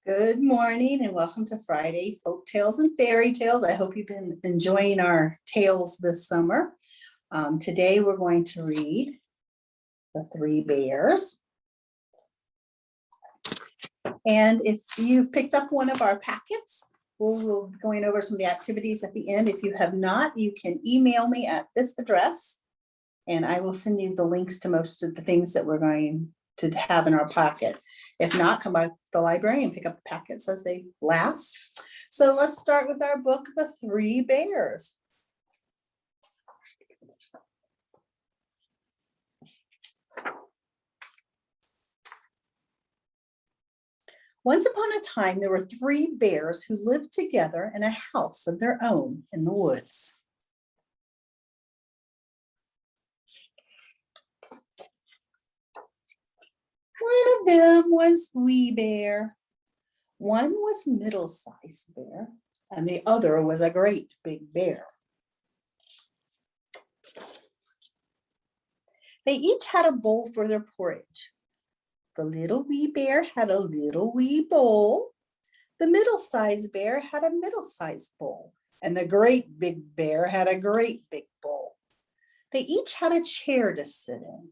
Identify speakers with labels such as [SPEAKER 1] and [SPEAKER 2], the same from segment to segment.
[SPEAKER 1] Good morning and welcome to Friday Folk Tales and Fairy Tales. I hope you've been enjoying our tales this summer. Today we're going to read The Three Bears. And if you've picked up one of our packets, we'll be going over some of the activities at the end. If you have not, you can email me at this address and I will send you the links to most of the things that we're going to have in our pocket. If not, come by the library and pick up the packets as they last. So let's start with our book, The Three Bears. Once upon a time, there were three bears who lived together in a house of their own in the woods. One of them was Wee Bear, one was Middle-sized Bear, and the other was a great big bear. They each had a bowl for their porridge. The little wee bear had a little wee bowl. The middle-sized bear had a middle-sized bowl, and the great big bear had a great big bowl. They each had a chair to sit in.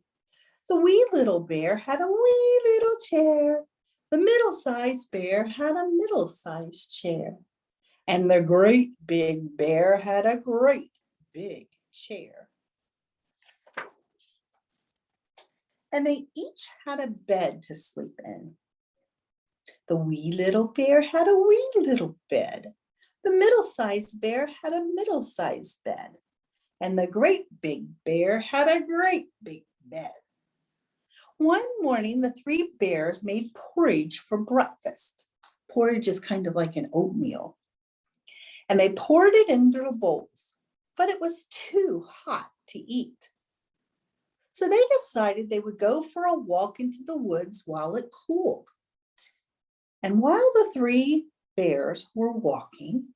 [SPEAKER 1] The wee little bear had a wee little chair. The middle-sized bear had a middle-sized chair. And the great big bear had a great big chair. And they each had a bed to sleep in. The wee little bear had a wee little bed. The middle-sized bear had a middle-sized bed. And the great big bear had a great big bed. One morning, the three bears made porridge for breakfast. Porridge is kind of like an oatmeal. And they poured it into the bowls, but it was too hot to eat. So they decided they would go for a walk into the woods while it cooled. And while the three bears were walking,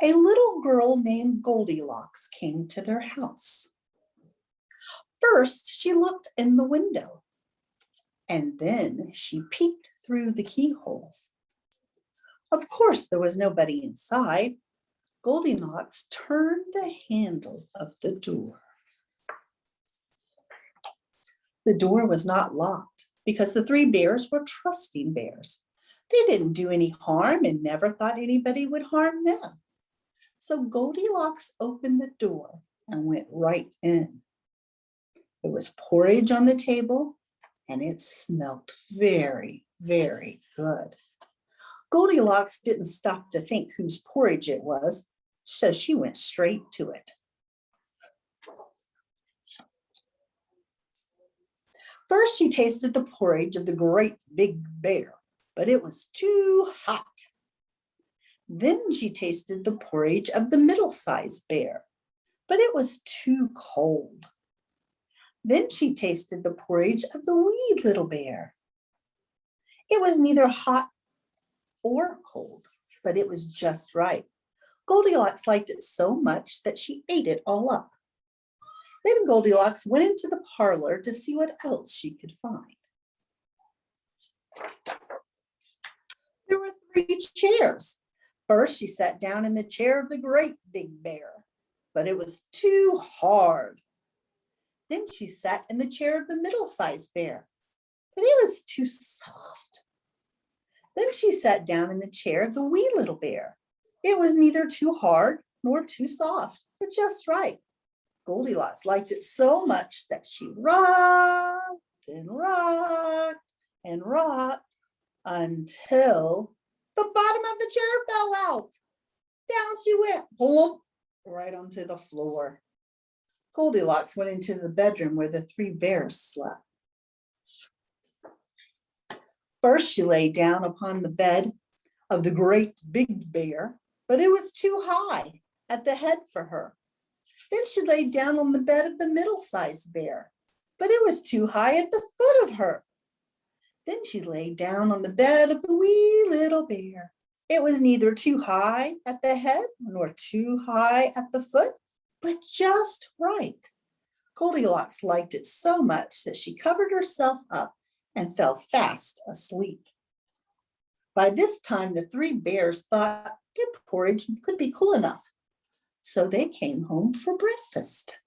[SPEAKER 1] a little girl named Goldilocks came to their house. First, she looked in the window, and then she peeked through the keyhole. Of course, there was nobody inside. Goldilocks turned the handle of the door. The door was not locked because the three bears were trusting bears. They didn't do any harm and never thought anybody would harm them. So Goldilocks opened the door and went right in. There was porridge on the table, and it smelled very, very good. Goldilocks didn't stop to think whose porridge it was, so she went straight to it. First, she tasted the porridge of the great big bear, but it was too hot. Then she tasted the porridge of the middle-sized bear, but it was too cold. Then she tasted the porridge of the wee little bear. It was neither hot or cold, but it was just right. Goldilocks liked it so much that she ate it all up. Then Goldilocks went into the parlor to see what else she could find. There were three chairs. First, she sat down in the chair of the great big bear, but it was too hard. Then she sat in the chair of the middle-sized bear, but it was too soft. Then she sat down in the chair of the wee little bear. It was neither too hard nor too soft, but just right. Goldilocks liked it so much that she rocked and rocked and rocked until the bottom of the chair fell out. Down she went, plump, right onto the floor. Goldilocks went into the bedroom where the three bears slept. First, she lay down upon the bed of the great big bear, but it was too high at the head for her. Then she lay down on the bed of the middle-sized bear, but it was too high at the foot of her. Then she lay down on the bed of the wee little bear. It was neither too high at the head nor too high at the foot, but just right. Goldilocks liked it so much that she covered herself up and fell fast asleep. By this time, the three bears thought their porridge could be cool enough, so they came home for breakfast.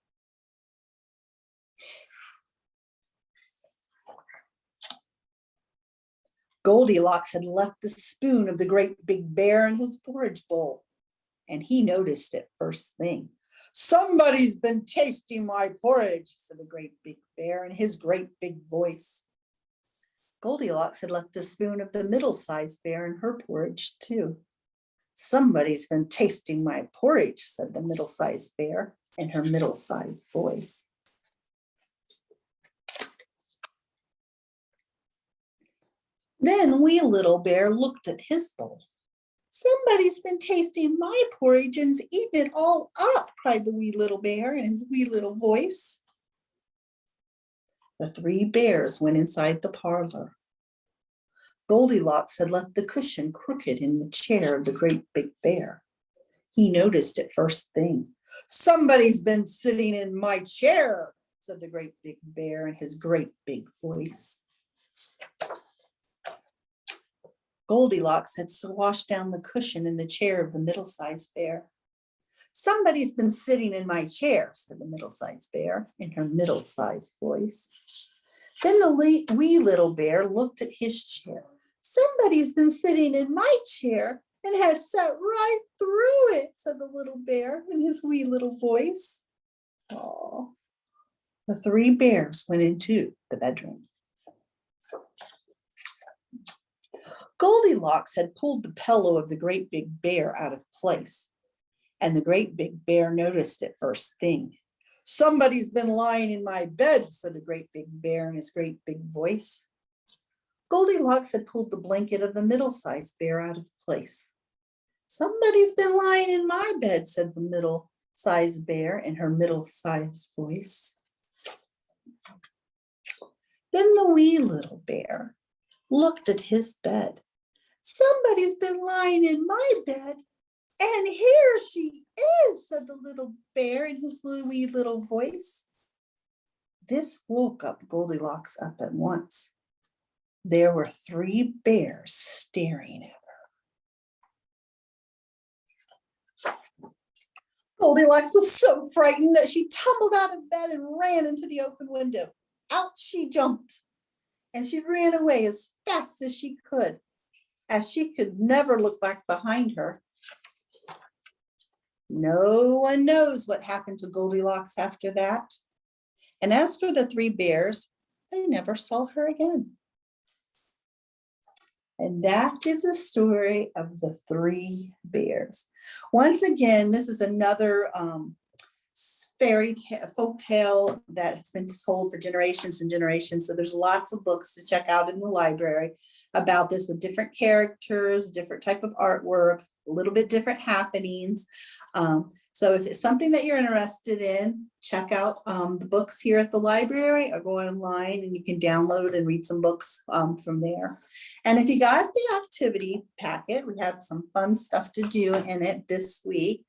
[SPEAKER 1] Goldilocks had left the spoon of the great big bear in his porridge bowl, and he noticed it first thing. "Somebody's been tasting my porridge," said the great big bear in his great big voice. Goldilocks had left the spoon of the middle-sized bear in her porridge too. "Somebody's been tasting my porridge," said the middle-sized bear in her middle-sized voice. Then Wee Little Bear looked at his bowl. "Somebody's been tasting my porridge and's eaten it all up," cried the wee little bear in his wee little voice. The three bears went inside the parlor. Goldilocks had left the cushion crooked in the chair of the great big bear. He noticed it first thing. "Somebody's been sitting in my chair," said the great big bear in his great big voice. Goldilocks had washed down the cushion in the chair of the middle-sized bear. "Somebody's been sitting in my chair," said the middle-sized bear in her middle-sized voice. Then the wee little bear looked at his chair. "Somebody's been sitting in my chair and has sat right through it," said the little bear in his wee little voice. Aww. The three bears went into the bedroom. Goldilocks had pulled the pillow of the great big bear out of place, and the great big bear noticed it first thing. "Somebody's been lying in my bed," said the great big bear in his great big voice. Goldilocks had pulled the blanket of the middle-sized bear out of place. "Somebody's been lying in my bed," said the middle-sized bear in her middle-sized voice. Then the wee little bear looked at his bed. "Somebody's been lying in my bed, and here she is," said the little bear in his wee little voice. This woke up Goldilocks up at once. There were three bears staring at her. Goldilocks was so frightened that she tumbled out of bed and ran into the open window. Out she jumped, and she ran away as fast as she could, as she could never look back behind her. No one knows what happened to Goldilocks after that. And as for the three bears, they never saw her again. And that is the story of the three bears. Once again, this is another folk tale that has been told for generations and generations. So there's lots of books to check out in the library about this with different characters, different type of artwork, a little bit different happenings. So if it's something that you're interested in, check out the books here at the library or go online and you can download and read some books from there. And if you got the activity packet, we had some fun stuff to do in it this week.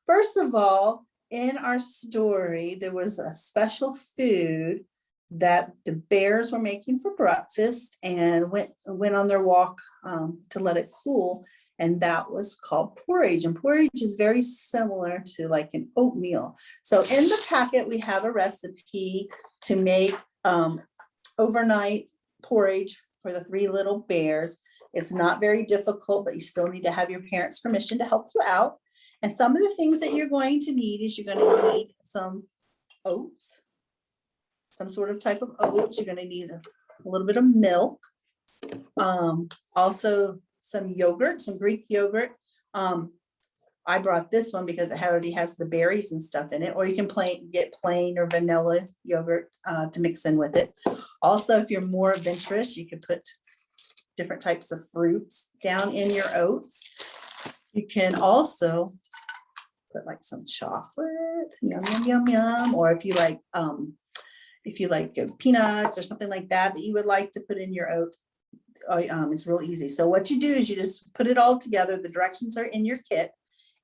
[SPEAKER 1] First of all, in our story, there was a special food that the bears were making for breakfast and went on their walk to let it cool. And that was called porridge. And porridge is very similar to like an oatmeal. So in the packet, we have a recipe to make overnight porridge for the three little bears. It's not very difficult, but you still need to have your parents' permission to help you out. And some of the things that you're going to need is you're going to need some oats, some sort of type of oats. You're going to need a little bit of milk. Also some yogurt, some Greek yogurt. I brought this one because it already has the berries and stuff in it, or you can get plain or vanilla yogurt to mix in with it. Also, if you're more adventurous, you could put different types of fruits down in your oats. You can also put like some chocolate, yum, yum, yum, yum. Or if you like peanuts or something like that you would like to put in your oat, it's real easy. So what you do is you just put it all together. The directions are in your kit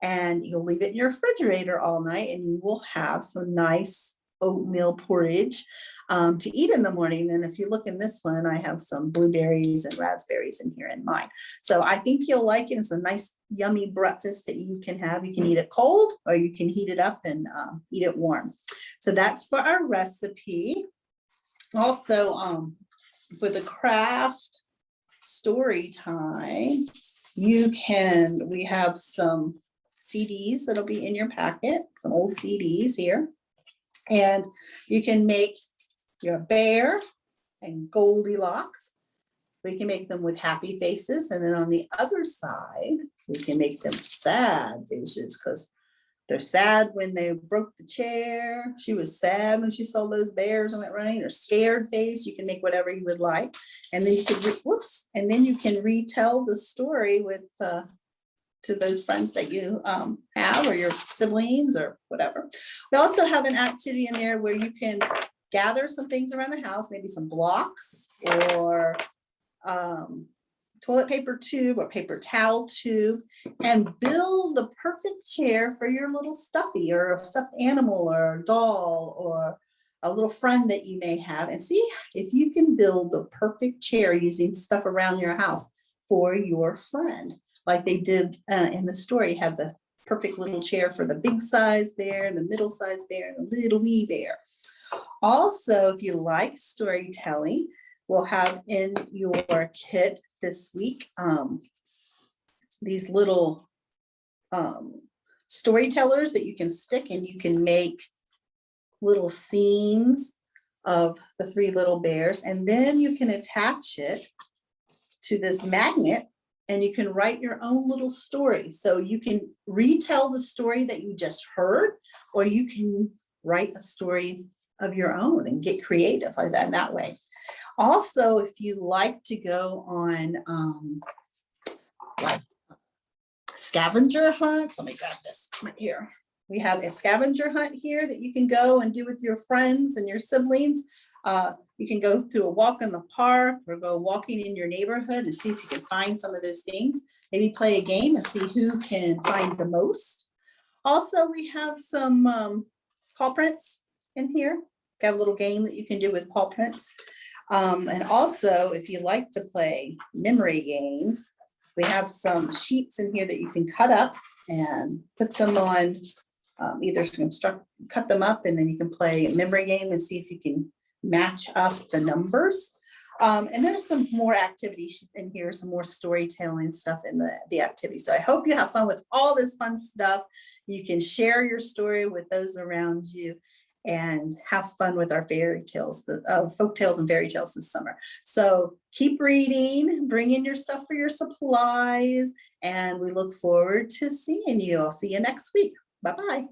[SPEAKER 1] and you'll leave it in your refrigerator all night and you will have some nice oatmeal porridge. to eat in the morning. And if you look in this one, I have some blueberries and raspberries in here in mine. So I think you'll like it. It's a nice, yummy breakfast that you can have. You can eat it cold or you can heat it up and eat it warm. So that's for our recipe. Also, for the craft story time, we have some CDs that'll be in your packet, some old CDs here. And you can make your bear and Goldilocks. We can make them with happy faces. And then on the other side, we can make them sad faces because they're sad when they broke the chair. She was sad when she saw those bears and went running, or scared face. You can make whatever you would like. And then you can, and then you can retell the story with to those friends that you have, or your siblings or whatever. We also have an activity in there where you can gather some things around the house, maybe some blocks or toilet paper tube or paper towel tube, and build the perfect chair for your little stuffy or a stuffed animal or a doll or a little friend that you may have, and see if you can build the perfect chair using stuff around your house for your friend. Like they did in the story, had the perfect little chair for the big size bear, the middle size bear, and the little wee bear. Also, if you like storytelling, we'll have in your kit this week these little storytellers that you can stick, and you can make little scenes of the three little bears, and then you can attach it to this magnet and you can write your own little story. So you can retell the story that you just heard, or you can write a story of your own and get creative like that in that way. Also, if you like to go on like scavenger hunts, let me grab this right here. We have a scavenger hunt here that you can go and do with your friends and your siblings. You can go through a walk in the park or go walking in your neighborhood and see if you can find some of those things. Maybe play a game and see who can find the most. Also, we have some paw prints in here. Got a little game that you can do with paw prints. And also, if you like to play memory games, we have some sheets in here that you can cut up and put them on either cut them up, and then you can play a memory game and see if you can match up the numbers. And there's some more activities in here, some more storytelling stuff in the activity. So I hope you have fun with all this fun stuff. You can share your story with those around you and have fun with our fairy tales, folk tales and fairy tales this summer. So keep reading, bring in your stuff for your supplies, and we look forward to seeing you. I'll see you next week. Bye-bye.